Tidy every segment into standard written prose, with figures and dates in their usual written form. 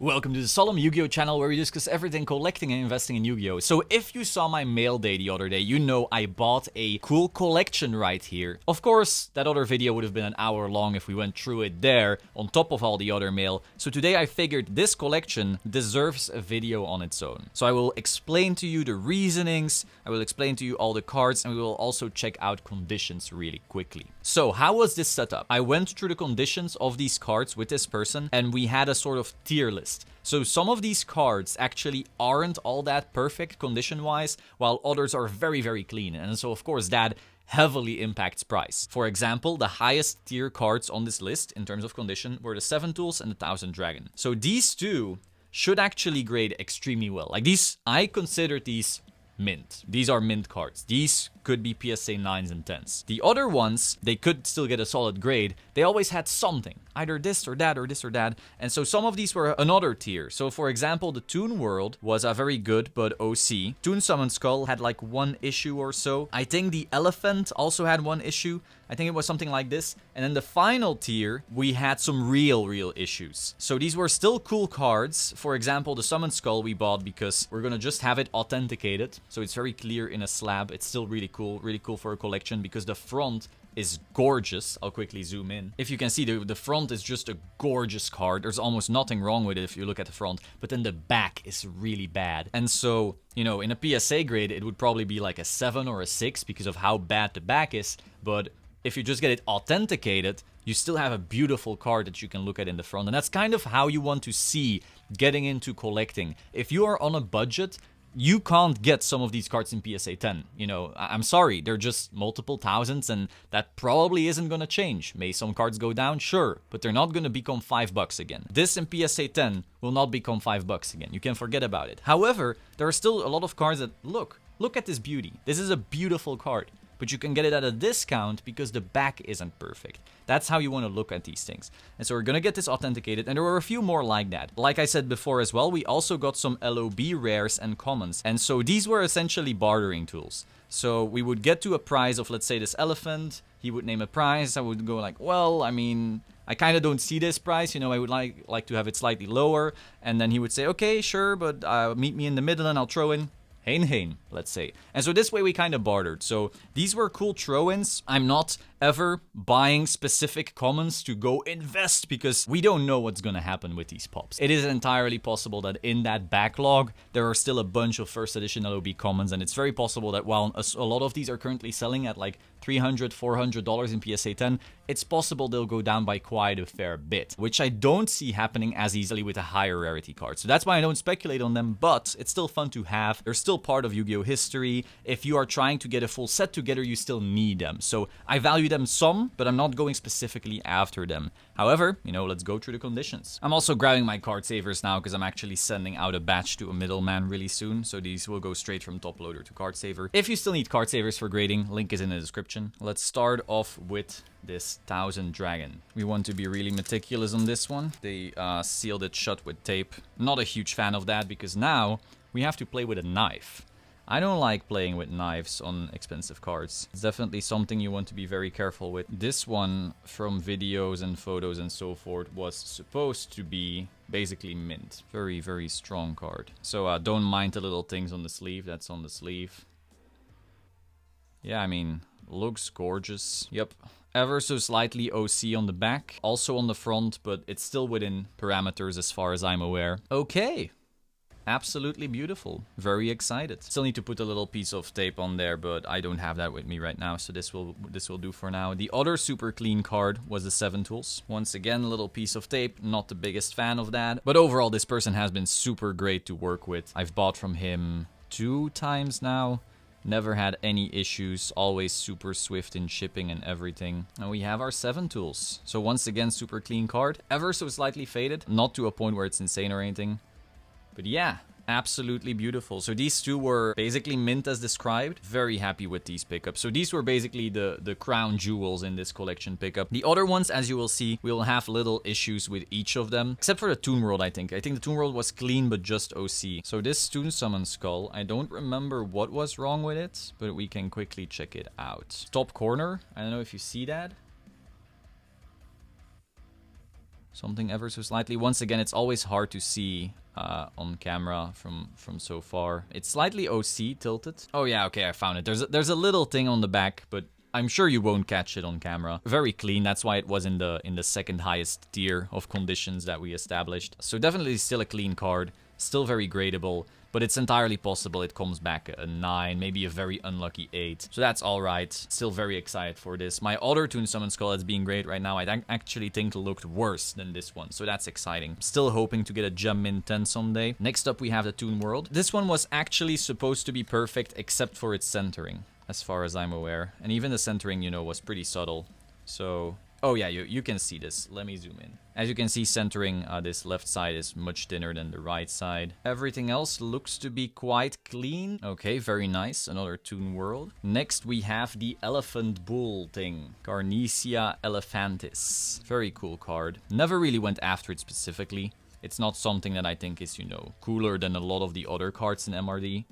Welcome to the Solemn YuGiOh channel where we discuss everything collecting and investing in Yu-Gi-Oh! So if you saw my mail day the other day, you know I bought a cool collection right here. Of course, that other video would have been an hour long if we went through it there, on top of all the other mail. So today I figured this collection deserves a video on its own. So I will explain to you the reasonings, I will explain to you all the cards, and we will also check out conditions really quickly. So how was this set up? I went through the conditions of these cards with this person, and we had a sort of tier list. So some of these cards actually aren't all that perfect condition-wise, while others are very, very clean. And so, of course, that heavily impacts price. For example, the highest tier cards on this list in terms of condition were the 7 Tools and the 1000 Dragon. So these two should actually grade extremely well. Like these, I consider these mint. These are mint cards. These could be PSA 9s and 10s. The other ones, they could still get a solid grade. They always had something, either this or that or this or that. And so some of these were another tier. So for example, the Toon World was a very good but OC. Toon Summon Skull had like 1 issue or so. I think the Elephant also had 1 issue. I think it was something like this. And then the final tier, we had some real issues. So these were still cool cards. For example, the Summon Skull we bought because we're gonna just have it authenticated. So it's very clear in a slab. It's still really cool for a collection because the front is gorgeous. I'll quickly zoom in. If you can see, the front is just a gorgeous card. There's almost nothing wrong with it if you look at the front, but then the back is really bad. And so, you know, in a PSA grade, it would probably be like a 7 or a 6 because of how bad the back is. But if you just get it authenticated, you still have a beautiful card that you can look at in the front. And that's kind of how you want to see getting into collecting. If you are on a budget, you can't get some of these cards in PSA 10. You know, I'm sorry, they're just multiple thousands, and that probably isn't gonna change. May some cards go down? Sure, but they're not gonna become $5 again. This in PSA 10 will not become $5 again. You can forget about it. However, there are still a lot of cards that, look at this beauty. This is a beautiful card, but you can get it at a discount because the back isn't perfect. That's how you want to look at these things. And so we're going to get this authenticated, and there were a few more like that. Like I said before as well, we also got some LOB rares and commons. And so these were essentially bartering tools. So we would get to a price of, let's say, this Elephant. He would name a price. I would go like, well, I mean, I kind of don't see this price. You know, I would like to have it slightly lower. And then he would say, okay, sure, but meet me in the middle and I'll throw in Hein, let's say. And so this way we kind of bartered. So these were cool throw-ins. I'm not ever buying specific commons to go invest because we don't know what's gonna happen with these pops. It is entirely possible that in that backlog there are still a bunch of first edition LOB commons, and it's very possible that while a lot of these are currently selling at like $300, $400 in PSA 10, it's possible they'll go down by quite a fair bit, which I don't see happening as easily with a higher rarity card. So that's why I don't speculate on them, but it's still fun to have. They're still part of Yu-Gi-Oh! History. If you are trying to get a full set together, you still need them. So I value them some, but I'm not going specifically after them. However, you know, let's go through the conditions. I'm also grabbing my card savers now because I'm actually sending out a batch to a middleman really soon. So these will go straight from top loader to card saver. If you still need card savers for grading, link is in the description. Let's start off with this 1000 Dragon. We want to be really meticulous on this one. They sealed it shut with tape. Not a huge fan of that because now we have to play with a knife. I don't like playing with knives on expensive cards. It's definitely something you want to be very careful with. This one, from videos and photos and so forth, was supposed to be basically mint. Very strong card. So don't mind the little things on the sleeve. That's on the sleeve. Yeah, I mean, looks gorgeous. Yep. Ever so slightly OC on the back. Also on the front, but it's still within parameters as far as I'm aware. Okay. Absolutely beautiful. Very excited. Still need to put a little piece of tape on there, but I don't have that with me right now, so this will do for now. The other super clean card was the 7 Tools. Once again, a little piece of tape. Not the biggest fan of that, but overall this person has been super great to work with. I've bought from him 2 times now. Never had any issues, always super swift in shipping and everything. And we have our 7 Tools. So once again, super clean card. Ever so slightly faded, not to a point where it's insane or anything. But yeah, absolutely beautiful. So these two were basically mint as described. Very happy with these pickups. So these were basically the crown jewels in this collection pickup. The other ones, as you will see, we will have little issues with each of them. Except for the Toon World, I think. I think the Toon World was clean, but just OC. So this Toon Summon Skull, I don't remember what was wrong with it, but we can quickly check it out. Top corner, I don't know if you see that. Something ever so slightly. Once again, it's always hard to see on camera from so far. It's slightly OC tilted. Oh yeah, okay, I found it. There's a little thing on the back, but I'm sure you won't catch it on camera. Very clean. That's why it was in the second highest tier of conditions that we established. So definitely still a clean card. Still very gradable. But it's entirely possible it comes back a 9, maybe a very unlucky 8. So that's alright. Still very excited for this. My other Toon Summon Skull that's being great right now, I actually think looked worse than this one. So that's exciting. Still hoping to get a Gem Min 10 someday. Next up we have the Toon World. This one was actually supposed to be perfect except for its centering, as far as I'm aware. And even the centering, you know, was pretty subtle. So... oh yeah, you can see this. Let me zoom in. As you can see, centering this left side is much thinner than the right side. Everything else looks to be quite clean. Okay, very nice. Another Toon World. Next, we have the Elephant Bull thing. Carnesia Elephantis. Very cool card. Never really went after it specifically. It's not something that I think is, you know, cooler than a lot of the other cards in MRD.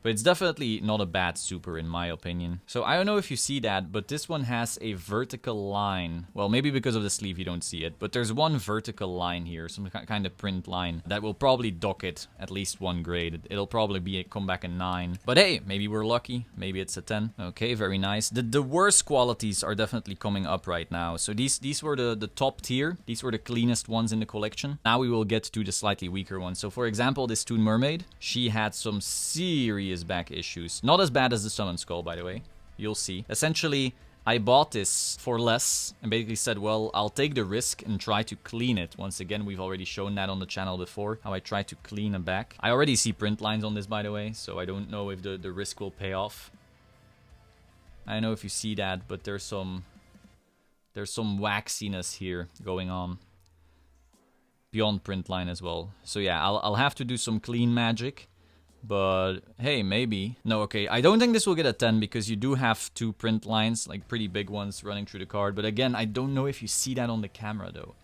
But it's definitely not a bad super in my opinion. So I don't know if you see that, but this one has a vertical line. Well, maybe because of the sleeve you don't see it. But there's one vertical line here, some kind of print line, that will probably dock it at least 1 grade. It'll probably come back a 9. But hey, maybe we're lucky. Maybe it's a 10. Okay, very nice. The worst qualities are definitely coming up right now. So these were the top tier. These were the cleanest ones in the collection. Now we will get to the slightly weaker ones. So for example, this Toon Mermaid, she had some serious back issues. Not as bad as the Summon Skull, by the way. You'll see. Essentially, I bought this for less and basically said, well, I'll take the risk and try to clean it. Once again, we've already shown that on the channel before, how I try to clean a back. I already see print lines on this, by the way, so I don't know if the risk will pay off. I don't know if you see that, but there's some waxiness here going on. Beyond print line as well. So yeah, I'll have to do some clean magic. But, hey, maybe. No, okay, I don't think this will get a 10 because you do have 2 print lines, like pretty big ones running through the card. But again, I don't know if you see that on the camera, though.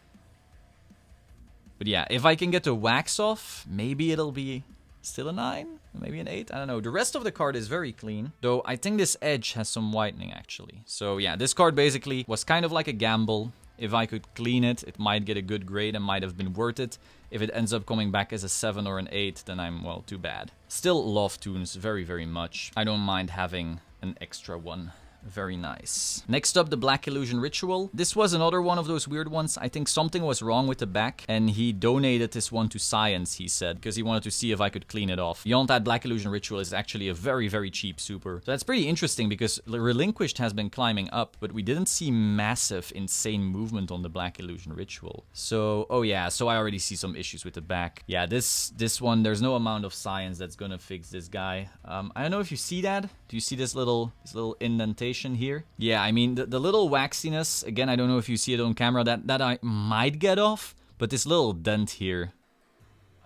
But yeah, if I can get the wax off, maybe it'll be still a 9, maybe an 8, I don't know. The rest of the card is very clean, though I think this edge has some whitening, actually. So yeah, this card basically was kind of like a gamble. If I could clean it, it might get a good grade and might have been worth it. If it ends up coming back as a 7 or an 8, then I'm, well, too bad. Still love Toons very, very much. I don't mind having an extra one. Very nice. Next up, the Black Illusion Ritual. This was another one of those weird ones. I think something was wrong with the back, and he donated this one to Science, he said, because he wanted to see if I could clean it off. Beyond that, Black Illusion Ritual is actually a very, very cheap super. So that's pretty interesting, because Relinquished has been climbing up, but we didn't see massive, insane movement on the Black Illusion Ritual. So, oh yeah, so I already see some issues with the back. Yeah, this one, there's no amount of Science that's gonna fix this guy. I don't know if you see that. Do you see this little indentation here? Yeah, I mean, the little waxiness, again, I don't know if you see it on camera, that I might get off, but this little dent here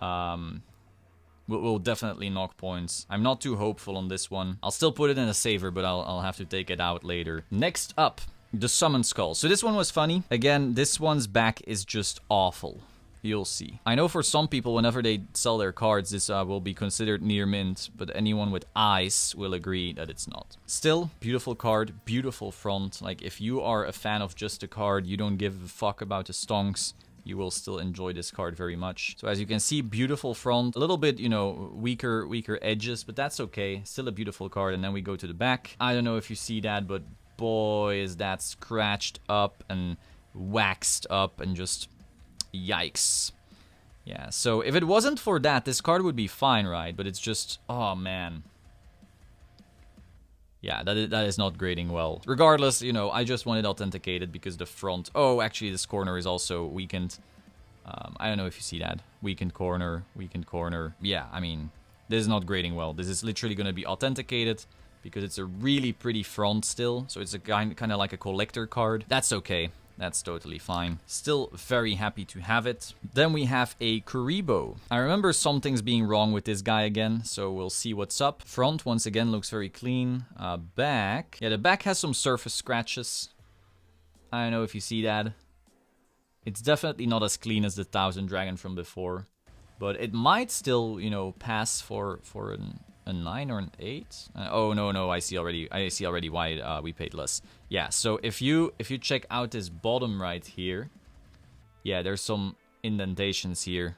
will definitely knock points. I'm not too hopeful on this one. I'll still put it in a saver, but I'll have to take it out later. Next up, the Summon Skull. So this one was funny. Again, this one's back is just awful. You'll see. I know for some people, whenever they sell their cards, this will be considered near mint, but anyone with eyes will agree that it's not. Still, beautiful card, beautiful front. Like, if you are a fan of just the card, you don't give a fuck about the stonks, you will still enjoy this card very much. So as you can see, beautiful front, a little bit, you know, weaker edges, but that's okay. Still a beautiful card. And then we go to the back. I don't know if you see that, but boy, is that scratched up and waxed up and just... yikes. Yeah, so if it wasn't for that, this card would be fine, right? But it's just, oh man. Yeah, that is not grading well. Regardless, you know, I just want it authenticated because the front... oh, actually, this corner is also weakened. I don't know if you see that. Weakened corner, weakened corner. Yeah, I mean, this is not grading well. This is literally going to be authenticated because it's a really pretty front still. So it's a kind of like a collector card. That's okay. That's totally fine. Still very happy to have it. Then we have a Kuribo. I remember some things being wrong with this guy again, so we'll see what's up. Front, once again, looks very clean. Back. Yeah, the back has some surface scratches. I don't know if you see that. It's definitely not as clean as the Thousand Dragon from before. But it might still, you know, pass for a 9 or an 8? Oh, no, I see already why we paid less. Yeah, so if you check out this bottom right here, Yeah, there's some indentations here.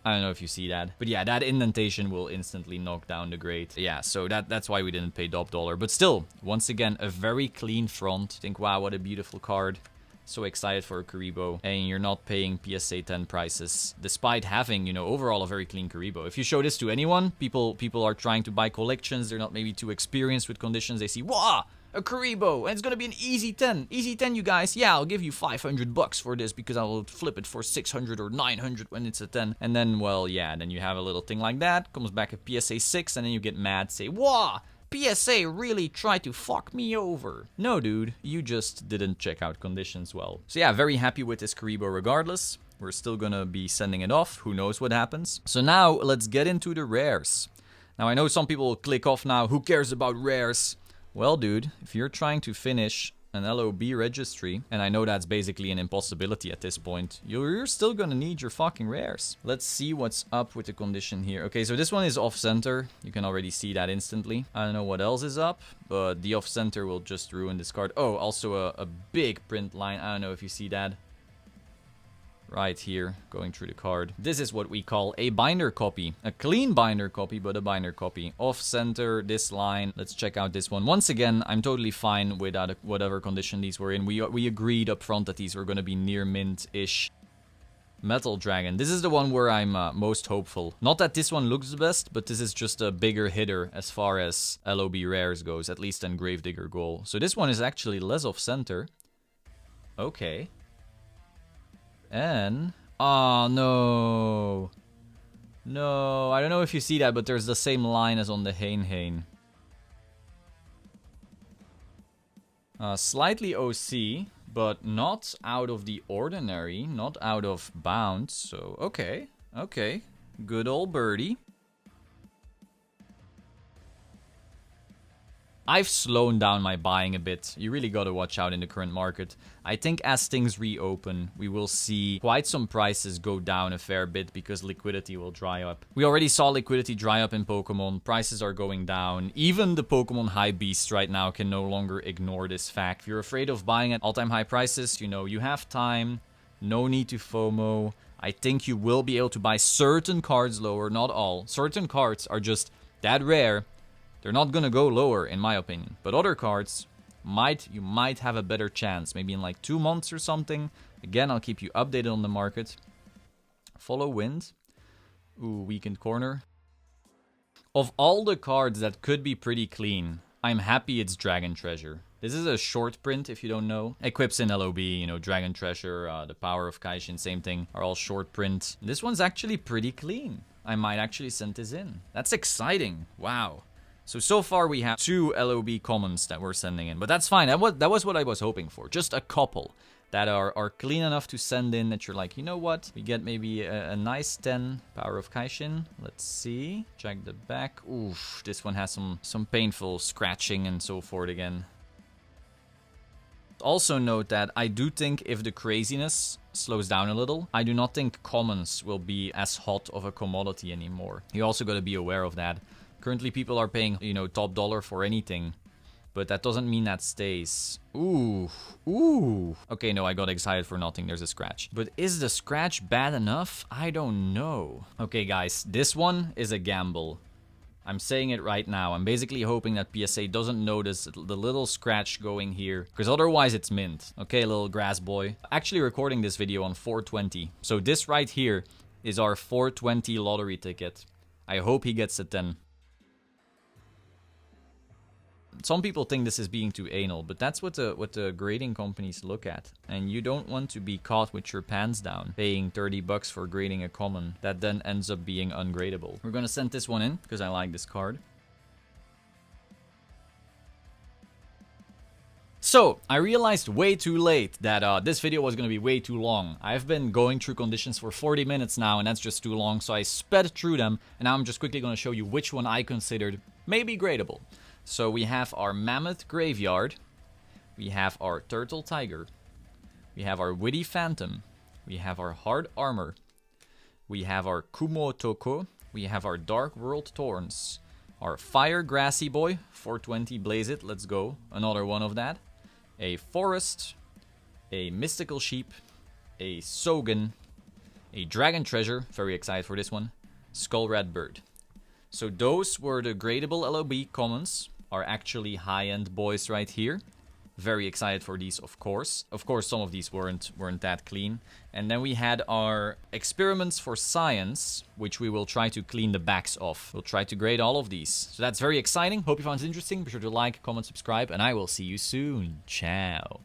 I don't know if you see that. But yeah, that indentation will instantly knock down the grade. Yeah, so that's why we didn't pay top dollar. But still, once again, a very clean front. Think, wow, what a beautiful card. So excited for a Kuribo. And you're not paying PSA 10 prices, despite having, you know, overall a very clean Kuribo. If you show this to anyone, people are trying to buy collections. They're not maybe too experienced with conditions. They see, wow, a Kuribo, and it's gonna be an easy 10. Easy 10, you guys. Yeah, I'll give you 500 bucks for this because I'll flip it for 600 or 900 when it's a 10. And then, well, yeah, then you have a little thing like that. Comes back at PSA 6, and then you get mad, say, wow, PSA really tried to fuck me over. No, dude, you just didn't check out conditions well. So yeah, very happy with this Kuribo regardless. We're still gonna be sending it off. Who knows what happens. So now, let's get into the rares. Now, I know some people will click off now. Who cares about rares? Well, dude, if you're trying to finish an LOB registry, and I know that's basically an impossibility at this point, you're still gonna need your fucking rares. Let's see what's up with the condition here. Okay, so this one is off-center. You can already see that instantly. I don't know what else is up, but the off-center will just ruin this card. Oh, also a big print line. I don't know if you see that. Right here, going through the card. This is what we call a binder copy. A clean binder copy, but a binder copy. Off-center, this line. Let's check out this one. Once again, I'm totally fine with whatever condition these were in. We agreed up front that these were going to be near mint-ish. Metal Dragon. This is the one where I'm most hopeful. Not that this one looks the best, but this is just a bigger hitter as far as LOB rares goes, at least in Gravedigger Goal. So this one is actually less off-center. Okay. And, oh no, no, I don't know if you see that, but there's the same line as on the Hein. Slightly OC, but not out of the ordinary, not out of bounds. So, okay, good old birdie. I've slowed down my buying a bit. You really gotta watch out in the current market. I think as things reopen, we will see quite some prices go down a fair bit because liquidity will dry up. We already saw liquidity dry up in Pokemon. Prices are going down. Even the Pokemon high beasts right now can no longer ignore this fact. If you're afraid of buying at all-time high prices, you know, you have time. No need to FOMO. I think you will be able to buy certain cards lower, not all. Certain cards are just that rare. They're not gonna go lower, in my opinion. But other cards, you might have a better chance. Maybe in like 2 months or something. Again, I'll keep you updated on the market. Follow Wind. Ooh, Weakened Corner. Of all the cards that could be pretty clean, I'm happy it's Dragon Treasure. This is a short print, if you don't know. Equips in LOB, you know, Dragon Treasure, the Power of Kaishin, same thing, are all short print. This one's actually pretty clean. I might actually send this in. That's exciting. Wow. So far we have 2 LOB commons that we're sending in, but that's fine. That was what I was hoping for. Just a couple that are clean enough to send in that you're like, you know what? We get maybe a nice 10 Power of Kaishin. Let's see. Check the back. Oof, this one has some painful scratching and so forth again. Also note that I do think if the craziness slows down a little, I do not think commons will be as hot of a commodity anymore. You also got to be aware of that. Currently, people are paying, you know, top dollar for anything. But that doesn't mean that stays. Ooh. Ooh. Okay, no, I got excited for nothing. There's a scratch. But is the scratch bad enough? I don't know. Okay, guys, this one is a gamble. I'm saying it right now. I'm basically hoping that PSA doesn't notice the little scratch going here. Because otherwise, it's mint. Okay, little grass boy. Actually recording this video on 420. So this right here is our 420 lottery ticket. I hope he gets it then. Some people think this is being too anal, but that's what the grading companies look at. And you don't want to be caught with your pants down, paying 30 bucks for grading a common that then ends up being ungradable. We're gonna send this one in, because I like this card. So, I realized way too late that this video was gonna be way too long. I've been going through conditions for 40 minutes now, and that's just too long, so I sped through them, and now I'm just quickly gonna show you which one I considered maybe gradable. So we have our Mammoth Graveyard, we have our Turtle Tiger, we have our Witty Phantom, we have our Hard Armor, we have our Kumo Toko, we have our Dark World Thorns, our Fire Grassy Boy, 420 Blaze It, let's go, another one of that, a Forest, a mystical sheep, a Sogan, a dragon treasure, very excited for this one, skull red bird. So those were the gradable LOB commons, are actually high-end boys right here. Very excited for these, of course. Of course, some of these weren't that clean. And then we had our experiments for science, which we will try to clean the backs off. We'll try to grade all of these. So that's very exciting. Hope you found it interesting. Be sure to like, comment, subscribe, and I will see you soon. Ciao.